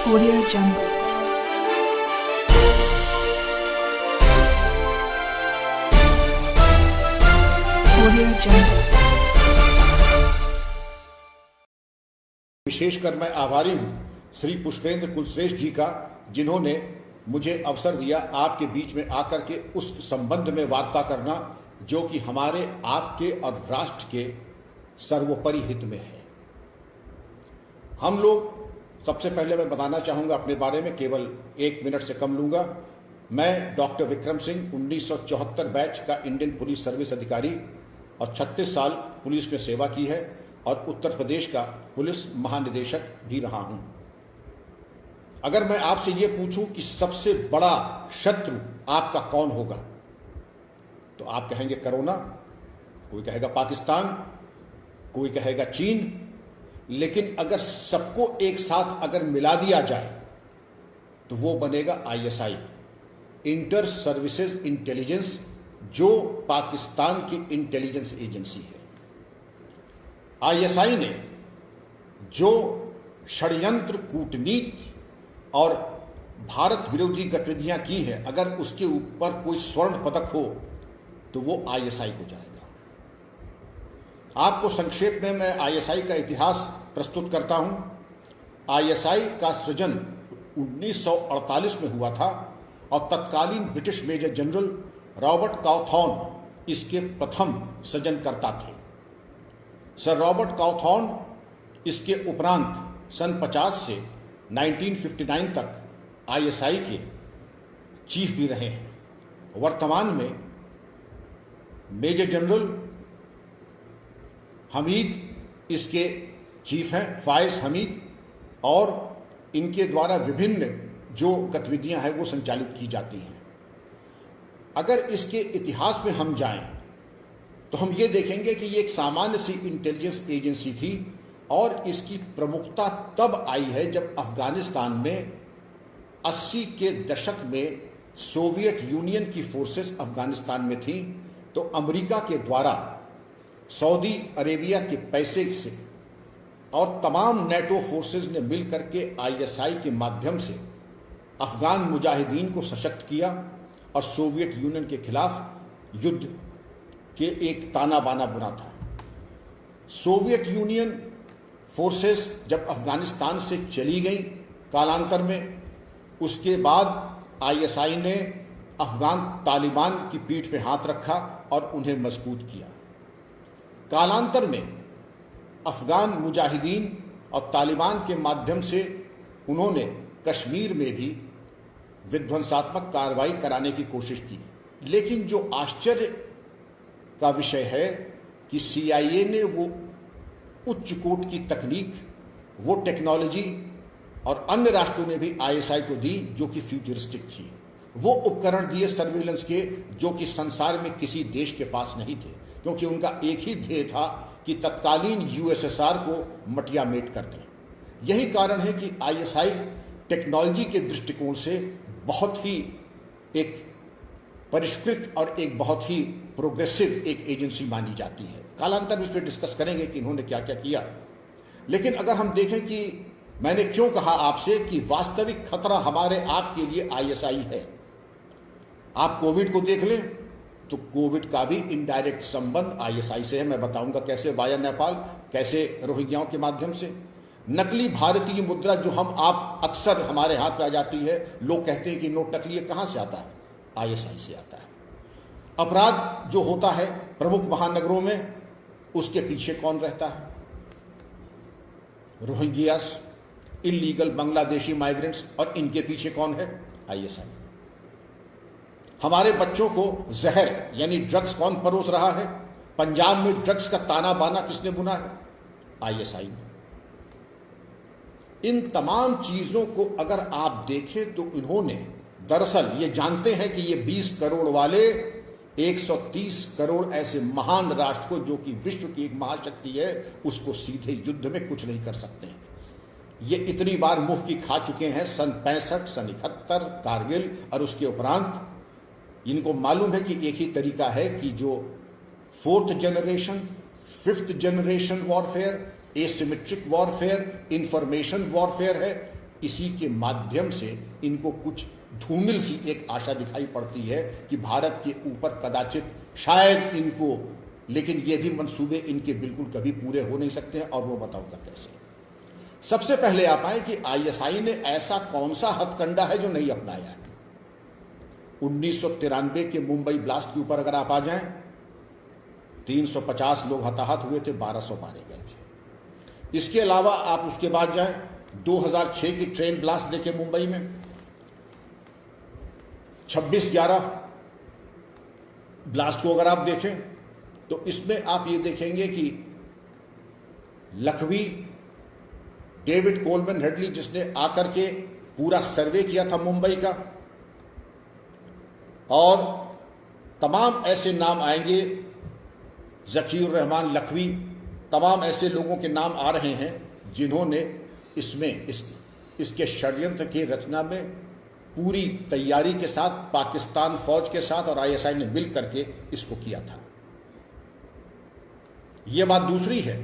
Audio Jungle. Audio Jungle. विशेषकर मैं आभारी हूं श्री पुष्पेंद्र कुलश्रेष्ठ जी का, जिन्होंने मुझे अवसर दिया आपके बीच में आकर के उस संबंध में वार्ता करना जो कि हमारे आपके और राष्ट्र के सर्वोपरि हित में है। हम लोग, सबसे पहले मैं बताना चाहूँगा अपने बारे में, केवल 1 मिनट से कम लूँगा। मैं डॉक्टर विक्रम सिंह 1974 बैच का इंडियन पुलिस सर्विस अधिकारी और 36 साल पुलिस में सेवा की है और उत्तर प्रदेश का पुलिस महानिदेशक भी रहा हूँ। अगर मैं आपसे ये पूछूं कि सबसे बड़ा शत्रु आपका कौन होगा, तो आप कहेंगे कोरोना, कोई कहेगा पाकिस्तान, कोई कहेगा चीन। लेकिन अगर सबको एक साथ अगर मिला दिया जाए तो वो बनेगा ISI, इंटर सर्विसेज इंटेलिजेंस, जो पाकिस्तान की इंटेलिजेंस एजेंसी है। ISI ने जो षड्यंत्र, कूटनीति और भारत विरोधी गतिविधियां की हैं, अगर उसके ऊपर कोई स्वर्ण पदक हो तो वो ISI को जाएगा। आपको संक्षेप में मैं ISI का इतिहास प्रस्तुत करता हूं। ISI का सृजन 1948 में हुआ था और तत्कालीन ब्रिटिश मेजर जनरल रॉबर्ट काउथॉर्न इसके प्रथम सृजनकर्ता थे। सर रॉबर्ट काउथॉर्न इसके उपरांत सन 50 से 1959 तक ISI के चीफ भी रहे हैं। वर्तमान में मेजर जनरल हमीद इसके चीफ हैं, फायज हमीद, और इनके द्वारा विभिन्न जो गतिविधियां हैं वो संचालित की जाती हैं। अगर इसके इतिहास में हम जाएं तो हम ये देखेंगे कि ये एक सामान्य सी इंटेलिजेंस एजेंसी थी और इसकी प्रमुखता तब आई है जब अफगानिस्तान में 80 के दशक में सोवियत यूनियन की फोर्सेस अफगानिस्तान में थी, तो अमेरिका के द्वारा सऊदी अरेबिया के पैसे से और तमाम नेटो फोर्सेस ने मिलकर के ISI के माध्यम से अफगान मुजाहिदीन को सशक्त किया और सोवियत यूनियन के खिलाफ युद्ध के एक ताना बाना बुना था। सोवियत यूनियन फोर्सेस जब अफगानिस्तान से चली गई कालांतर में, उसके बाद ISI ने अफगान तालिबान की पीठ पे हाथ रखा और उन्हें मजबूत किया। कालांतर में अफगान मुजाहिदीन और तालिबान के माध्यम से उन्होंने कश्मीर में भी विध्वंसात्मक कार्रवाई कराने की कोशिश की। लेकिन जो आश्चर्य का विषय है कि CIA ने वो उच्च कोट की तकनीक, वो टेक्नोलॉजी और अन्य राष्ट्रों ने भी ISI को दी जो कि फ्यूचरिस्टिक थी। वो उपकरण दिए सर्विलेंस के जो कि संसार में किसी देश के पास नहीं थे, क्योंकि उनका एक ही ध्येय था कि तत्कालीन USSR को मटियामेट कर दें। यही कारण है कि ISI टेक्नोलॉजी के दृष्टिकोण से बहुत ही एक परिष्कृत और एक बहुत ही प्रोग्रेसिव एक एजेंसी मानी जाती है। कालांतर में इस पर डिस्कस करेंगे कि इन्होंने क्या क्या किया। लेकिन अगर हम देखें कि मैंने क्यों कहा आपसे कि वास्तविक खतरा हमारे आपके लिए ISI है। आप कोविड को देख लें तो कोविड का भी इनडायरेक्ट संबंध ISI से है। मैं बताऊंगा कैसे, वाया नेपाल, कैसे रोहिंग्याओं के माध्यम से। नकली भारतीय मुद्रा जो हम आप अक्सर हमारे हाथ में आ जाती है, लोग कहते हैं कि नोट नकली है, कहाँ से आता है? ISI से आता है। अपराध जो होता है प्रमुख महानगरों में, उसके पीछे कौन रहता है? रोहिंग्यास, इलीगल बांग्लादेशी माइग्रेंट्स, और इनके पीछे कौन है? ISI। हमारे बच्चों को जहर यानी ड्रग्स कौन परोस रहा है? पंजाब में ड्रग्स का ताना बाना किसने बुना है? ISI ने। इन तमाम चीजों को अगर आप देखें तो इन्होंने दरअसल ये जानते हैं कि ये 20 करोड़ वाले 130 करोड़ ऐसे महान राष्ट्र को, जो कि विश्व की एक महाशक्ति है, उसको सीधे युद्ध में कुछ नहीं कर सकते हैं। ये इतनी बार मुंह की खा चुके हैं, सन 65, सन 71, कारगिल और उसके उपरांत। इनको मालूम है कि एक ही तरीका है कि जो 4th generation, 5th generation warfare, asymmetric warfare, information warfare है, इसी के माध्यम से इनको कुछ धूमिल सी एक आशा दिखाई पड़ती है कि भारत के ऊपर कदाचित शायद इनको, लेकिन ये भी मंसूबे इनके बिल्कुल कभी पूरे हो नहीं सकते हैं। और वो बताऊंगा कैसे। सबसे पहले आप आए कि आईएसआई ने ऐसा कौन सा हथकंडा है जो नहीं अपनाया है। 1993 के मुंबई ब्लास्ट के ऊपर अगर आप आ जाएं, 350 लोग हताहत हुए थे, 1200 मारे गए थे। इसके अलावा आप उसके बाद जाएं, 2006 की ट्रेन ब्लास्ट देखें मुंबई में, 26/11 ब्लास्ट को अगर आप देखें तो इसमें आप ये देखेंगे कि लखवी, डेविड कोलमैन हेडली जिसने आकर के पूरा सर्वे किया था मुंबई का, और तमाम ऐसे नाम आएंगे, ज़कीर रहमान लखवी, तमाम ऐसे लोगों के नाम आ रहे हैं जिन्होंने इसमें इसके षड्यंत्र की रचना में पूरी तैयारी के साथ पाकिस्तान फौज के साथ और आईएसआई ने मिल करके इसको किया था। यह बात दूसरी है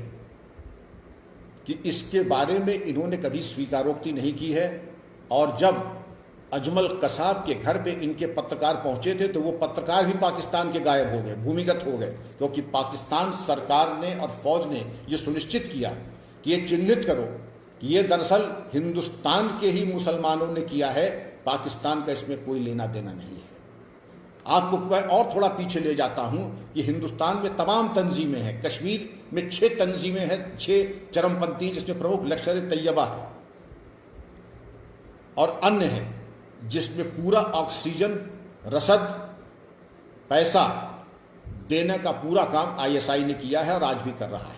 कि इसके बारे में इन्होंने कभी स्वीकारोक्ति नहीं की है। और जब अजमल कसाब के घर पे इनके पत्रकार पहुंचे थे तो वो पत्रकार भी पाकिस्तान के गायब हो गए, भूमिगत हो गए, क्योंकि पाकिस्तान सरकार ने और फौज ने ये सुनिश्चित किया कि ये चिन्हित करो कि ये दरअसल हिंदुस्तान के ही मुसलमानों ने किया है, पाकिस्तान का इसमें कोई लेना देना नहीं है। आपको मैं और थोड़ा पीछे ले जाता हूं कि हिंदुस्तान में तमाम तंजीमें हैं। कश्मीर में 6 तंजीमें हैं, 6 चरमपंथी, जिसमें प्रमुख लश्कर-ए-तैयबा है और अन्य हैं, जिसमें पूरा ऑक्सीजन, रसद, पैसा देने का पूरा काम आईएसआई ने किया है और आज भी कर रहा है।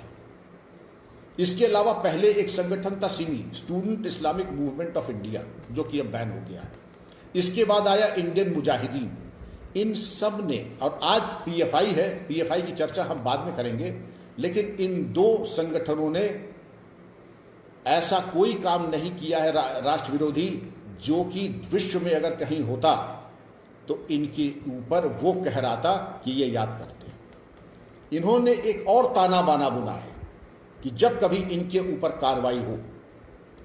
इसके अलावा पहले एक संगठन था Simi, student Islamic movement of India, जो कि अब बैन हो गया है। इसके बाद आया इंडियन मुजाहिदीन। इन सब ने, और आज पीएफआई है, पीएफआई की चर्चा हम बाद में करेंगे, लेकिन इन 2 संगठनों ने ऐसा कोई काम नहीं किया है राष्ट्र विरोधी जो कि विश्व में अगर कहीं होता तो इनके ऊपर वो कहराता कि ये याद करते। इन्होंने एक और ताना बाना बुना है कि जब कभी इनके ऊपर कार्रवाई हो,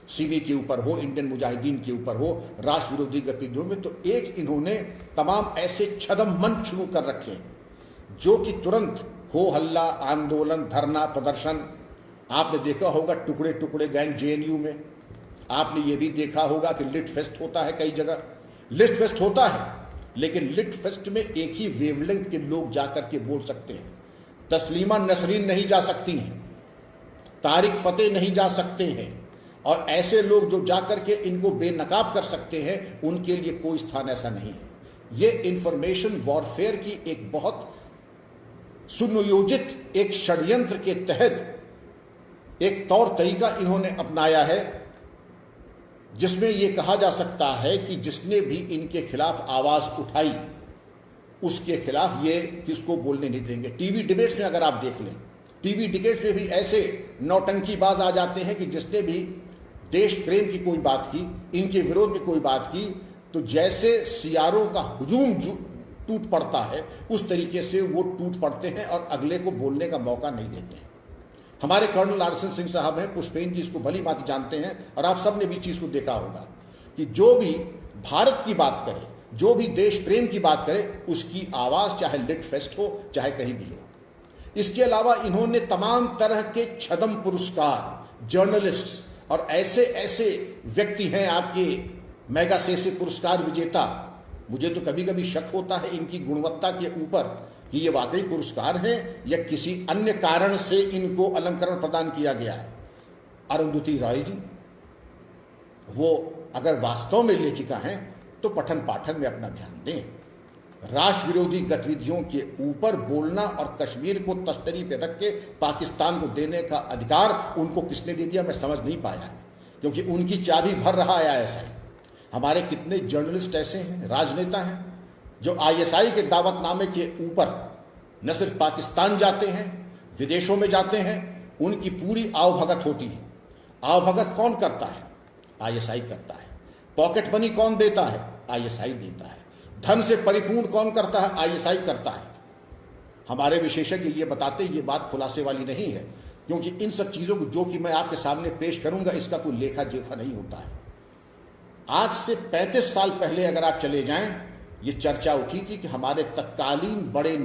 सीमी के ऊपर हो, इंडियन मुजाहिदीन के ऊपर हो, राष्ट्र विरोधी गतिविधियों में, तो एक इन्होंने तमाम ऐसे छदम मंच शुरू कर रखे हैं जो कि तुरंत हो हल्ला, आंदोलन, धरना, प्रदर्शन। आपने देखा होगा टुकड़े टुकड़े गैंग जेएनयू में, आपने ये भी देखा होगा कि लिट फेस्ट होता है कई जगह। लिट फेस्ट होता है, लेकिन लिट फेस्ट में एक ही वेवलेंथ के लोग जाकर के बोल सकते हैं। तस्लीमा नसरीन नहीं जा सकती हैं, तारिक फतेह नहीं जा सकते हैं, और ऐसे लोग जो जाकर के इनको बेनकाब कर सकते हैं, उनके लिए कोई स्थान ऐसा नहीं है। ये इंफॉर्मेशन वॉरफेयर की एक बहुत सुनियोजित एक षड्यंत्र के तहत एक तौर तरीका इन्होंने अपनाया है, जिसमें यह कहा जा सकता है कि जिसने भी इनके खिलाफ आवाज उठाई उसके खिलाफ ये किसको बोलने नहीं देंगे। टीवी डिबेट्स में अगर आप देख लें, टीवी डिबेट्स में भी ऐसे नौटंकीबाज आ जाते हैं कि जिसने भी देश प्रेम की कोई बात की, इनके विरोध में कोई बात की, तो जैसे सियारों का हुजूम टूट पड़ता है उस तरीके से वो टूट पड़ते हैं और अगले को बोलने का मौका नहीं देते हैं। हमारे कर्नल आरएसएन सिंह साहब हैं, पुष्पेन जी इसको भली बात जानते हैं, और आप सब ने भी चीज को देखा होगा कि जो भी भारत की बात करे, जो भी देश प्रेम की बात करे, उसकी आवाज चाहे लिट फेस्ट हो, चाहे कहीं भी हो। इसके अलावा इन्होंने तमाम तरह के छदम पुरस्कार, जर्नलिस्ट और ऐसे ऐसे व्यक्ति हैं आपके मैगासेसे पुरस्कार विजेता, मुझे तो कभी कभी शक होता है इनकी गुणवत्ता के ऊपर कि ये वाकई पुरस्कार हैं या किसी अन्य कारण से इनको अलंकरण प्रदान किया गया है। अरुंधति रॉय जी, वो अगर वास्तव में लेखिका हैं तो पठन पाठन में अपना ध्यान दें। राष्ट्र विरोधी गतिविधियों के ऊपर बोलना और कश्मीर को तश्तरी पे रख के पाकिस्तान को देने का अधिकार उनको किसने दे दिया, मैं समझ नहीं पाया है, क्योंकि उनकी चाबी भर रहा है आईएसआई। हमारे कितने जर्नलिस्ट ऐसे हैं, राजनेता हैं, जो आईएसआई के दावतनामे के ऊपर न सिर्फ पाकिस्तान जाते हैं, विदेशों में जाते हैं, उनकी पूरी आवभगत होती है। आवभगत कौन करता है? आईएसआई करता है। पॉकेट मनी कौन देता है? आईएसआई देता है। धन से परिपूर्ण कौन करता है? आईएसआई करता है। हमारे विशेषज्ञ ये बताते ये बात खुलासे वाली नहीं है, क्योंकि इन सब चीज़ों को जो कि मैं आपके सामने पेश करूंगा इसका कोई लेखा जोखा नहीं होता है। आज से 35 साल पहले अगर आप चले जाएं, ये चर्चा उठी थी कि हमारे तत्कालीन बड़े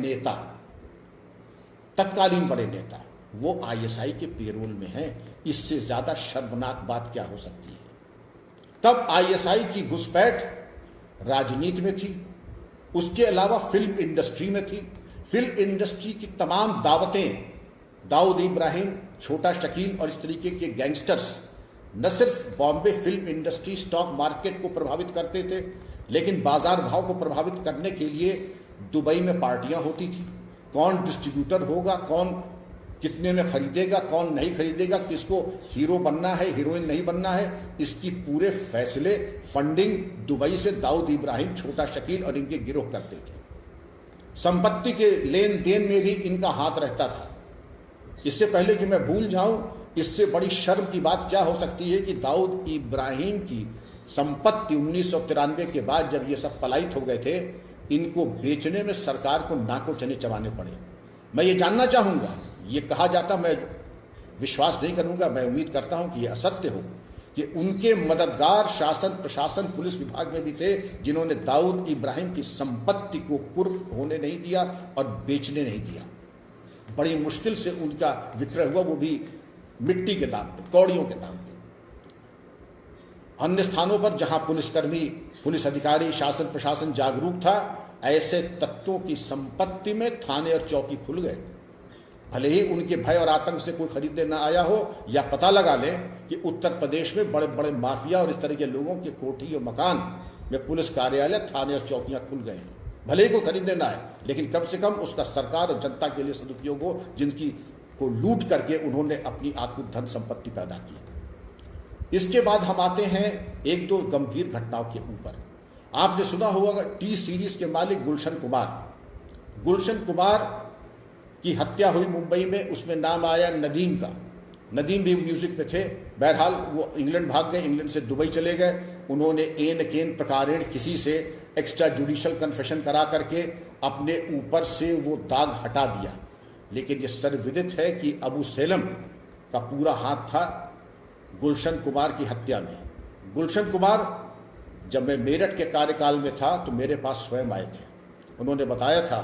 नेता वो आईएसआई के पेरोल में हैं। इससे ज्यादा शर्मनाक बात क्या हो सकती है। तब आईएसआई की घुसपैठ राजनीति में थी, उसके अलावा फिल्म इंडस्ट्री में थी। फिल्म इंडस्ट्री की तमाम दावतें दाऊद इब्राहिम, छोटा शकील और इस तरीके के गैंगस्टर्स न सिर्फ Bombay film industry stock market को प्रभावित करते थे, लेकिन बाजार भाव को प्रभावित करने के लिए दुबई में पार्टियां होती थी। कौन डिस्ट्रीब्यूटर होगा, कौन कितने में खरीदेगा, कौन नहीं खरीदेगा, किसको हीरो बनना है, हीरोइन नहीं बनना है, इसकी पूरे फैसले फंडिंग दुबई से दाऊद इब्राहिम, छोटा शकील और इनके गिरोह करते थे। संपत्ति के लेन देन में भी इनका हाथ रहता था। इससे पहले कि मैं भूल जाऊं, इससे बड़ी शर्म की बात क्या हो सकती है कि दाऊद इब्राहिम की संपत्ति 1993 के बाद जब ये सब पलायित हो गए थे, इनको बेचने में सरकार को नाको चने चबाने पड़े। मैं ये जानना चाहूंगा, ये कहा जाता, मैं विश्वास नहीं करूंगा, मैं उम्मीद करता हूं कि यह असत्य हो, कि उनके मददगार शासन, प्रशासन, पुलिस विभाग में भी थे जिन्होंने दाऊद इब्राहिम की संपत्ति को कुर्क होने नहीं दिया और बेचने नहीं दिया। बड़ी मुश्किल से उनका विक्रय हुआ, वो भी मिट्टी के दाम पे, कौड़ियों के दाम पे। अन्य स्थानों पर जहां पुलिसकर्मी, पुलिस अधिकारी, शासन प्रशासन जागरूक था, ऐसे तत्वों की संपत्ति में थाने और चौकी खुल गए। भले ही उनके भय और आतंक से कोई खरीदने न आया हो, या पता लगा लें कि उत्तर प्रदेश में बड़े बड़े माफिया और इस तरह के लोगों के कोठी और मकान में पुलिस कार्यालय, थाने और चौकियां खुल गए हैं। भले ही कोई खरीदने ना आए, लेकिन कम से कम उसका सरकार और जनता के लिए सदुपयोग हो, जिनकी को लूट करके उन्होंने अपनी आत्म धन संपत्ति पैदा की। इसके बाद हम आते हैं एक दो गंभीर घटनाओं के ऊपर। आपने सुना होगा टी सीरीज के मालिक गुलशन कुमार की हत्या हुई मुंबई में। उसमें नाम आया नदीम का। नदीम भी म्यूजिक में थे। बहरहाल वो इंग्लैंड भाग गए, इंग्लैंड से दुबई चले गए। उन्होंने एन केन प्रकारेण किसी से एक्स्ट्रा जुडिशल कन्फेशन करा करके अपने ऊपर से वो दाग हटा दिया। लेकिन ये सर्वविदित है कि अबू सेलम का पूरा हाथ था गुलशन कुमार की हत्या में। गुलशन कुमार, जब मैं मेरठ के कार्यकाल में था तो मेरे पास स्वयं आए थे। उन्होंने बताया था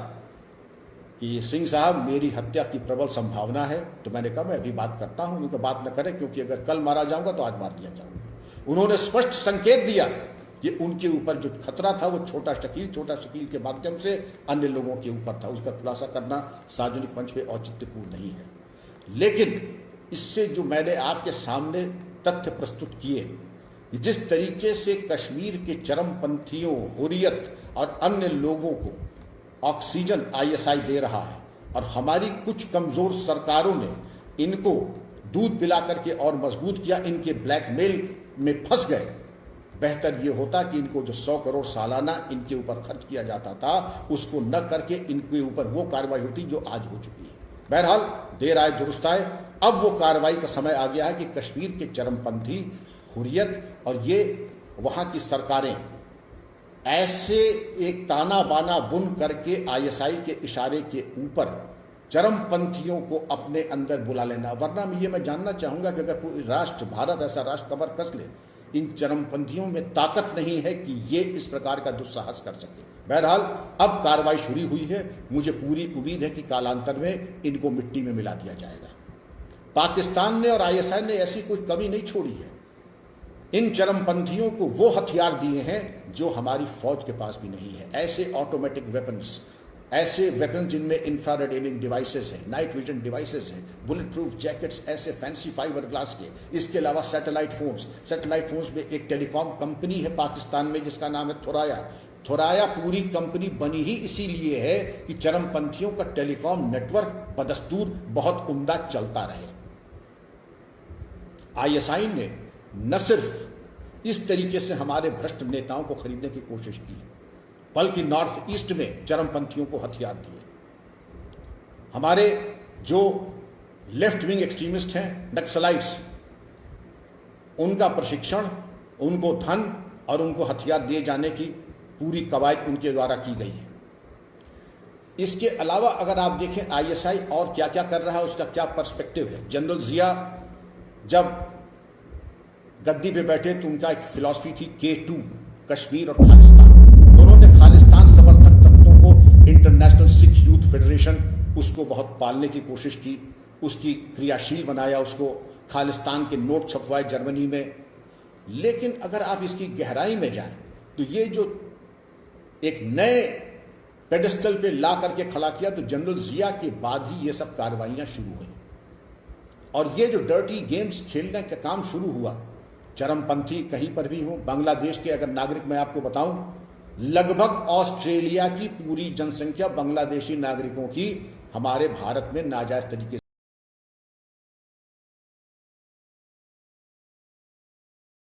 कि सिंह साहब, मेरी हत्या की प्रबल संभावना है। तो मैंने कहा मैं अभी बात करता हूं, उनका बात न करें, क्योंकि अगर कल मारा जाऊंगा तो आज मार दिया जाऊंगा। उन्होंने स्पष्ट संकेत दिया कि उनके ऊपर जो खतरा था वो छोटा शकील के माध्यम से अन्य लोगों के ऊपर था। उसका खुलासा करना सार्वजनिक मंच पे औचित्यपूर्ण नहीं है। लेकिन इससे जो मैंने आपके सामने तथ्य प्रस्तुत किए कि जिस तरीके से कश्मीर के चरमपंथियों, हुर्रियत और अन्य लोगों को ऑक्सीजन आईएसआई दे रहा है, और हमारी कुछ कमजोर सरकारों ने इनको दूध पिला करके और मजबूत किया, इनके ब्लैकमेल में फंस गए। बेहतर ये होता कि इनको जो 100 करोड़ सालाना इनके ऊपर खर्च किया जाता था, उसको न करके इनके ऊपर वो कार्रवाई होती जो आज हो चुकी है। बहरहाल देर आए दुरुस्त आए। अब वो कार्रवाई का समय आ गया है कि कश्मीर के चरमपंथी, हुर्रियत और ये वहाँ की सरकारें ऐसे एक ताना बाना बुन करके आईएसआई के इशारे के ऊपर चरमपंथियों को अपने अंदर बुला लेना। वरना मैं जानना चाहूँगा कि अगर पूरी राष्ट्र, भारत ऐसा राष्ट्र कमर कस ले, इन चरमपंथियों में ताकत नहीं है कि ये इस प्रकार का दुस्साहस कर सके। बहरहाल अब कार्रवाई शुरू हुई है। मुझे पूरी उम्मीद है कि कालांतर में इनको मिट्टी में मिला दिया जाएगा। पाकिस्तान ने और आईएसआई ने ऐसी कोई कमी नहीं छोड़ी है। इन चरमपंथियों को वो हथियार दिए हैं जो हमारी फौज के पास भी नहीं है। ऐसे ऑटोमेटिक वेपन्स, ऐसे वेपन जिनमें इंफ्रारेड एमिंग डिवाइसेस हैं, नाइट विजन डिवाइसेस हैं, बुलेट प्रूफ जैकेट्स, ऐसे फैंसी फाइबर ग्लास के। इसके अलावा सैटेलाइट फोन्स में एक टेलीकॉम कंपनी है पाकिस्तान में जिसका नाम है थोराया। पूरी कंपनी बनी ही इसीलिए है कि चरमपंथियों का टेलीकॉम नेटवर्क बदस्तूर बहुत उम्दा चलता रहे। आईएसआई ने न सिर्फ इस तरीके से हमारे भ्रष्ट नेताओं को खरीदने की कोशिश की, बल्कि नॉर्थ ईस्ट में चरमपंथियों को हथियार दिए। हमारे जो लेफ्ट विंग एक्सट्रीमिस्ट हैं, नक्सलाइट्स, उनका प्रशिक्षण, उनको धन और उनको हथियार दिए जाने की पूरी कवायद उनके द्वारा की गई है। इसके अलावा अगर आप देखें आईएसआई और क्या क्या कर रहा है, उसका क्या पर्सपेक्टिव है। जनरल जिया जब गद्दी पे बैठे तो उनका एक फिलॉसफी थी K2, कश्मीर और खालिस्तान। तो उन्होंने खालिस्तान समर्थक तत्वों को इंटरनेशनल सिख यूथ फेडरेशन उसको बहुत पालने की कोशिश की, उसकी क्रियाशील बनाया, उसको खालिस्तान के नोट छपवाए जर्मनी में। लेकिन अगर आप इसकी गहराई में जाएं तो ये जो एक नए पेडेस्टल पे ला करके खड़ा किया तो जनरल जिया के बाद ही ये सब कार्रवाइयां शुरू हुई। और ये जो डर्टी गेम्स खेलने का काम शुरू हुआ, चरमपंथी कहीं पर भी हो, बांग्लादेश के अगर नागरिक मैं आपको बताऊं, लगभग ऑस्ट्रेलिया की पूरी जनसंख्या बांग्लादेशी नागरिकों की हमारे भारत में नाजायज तरीके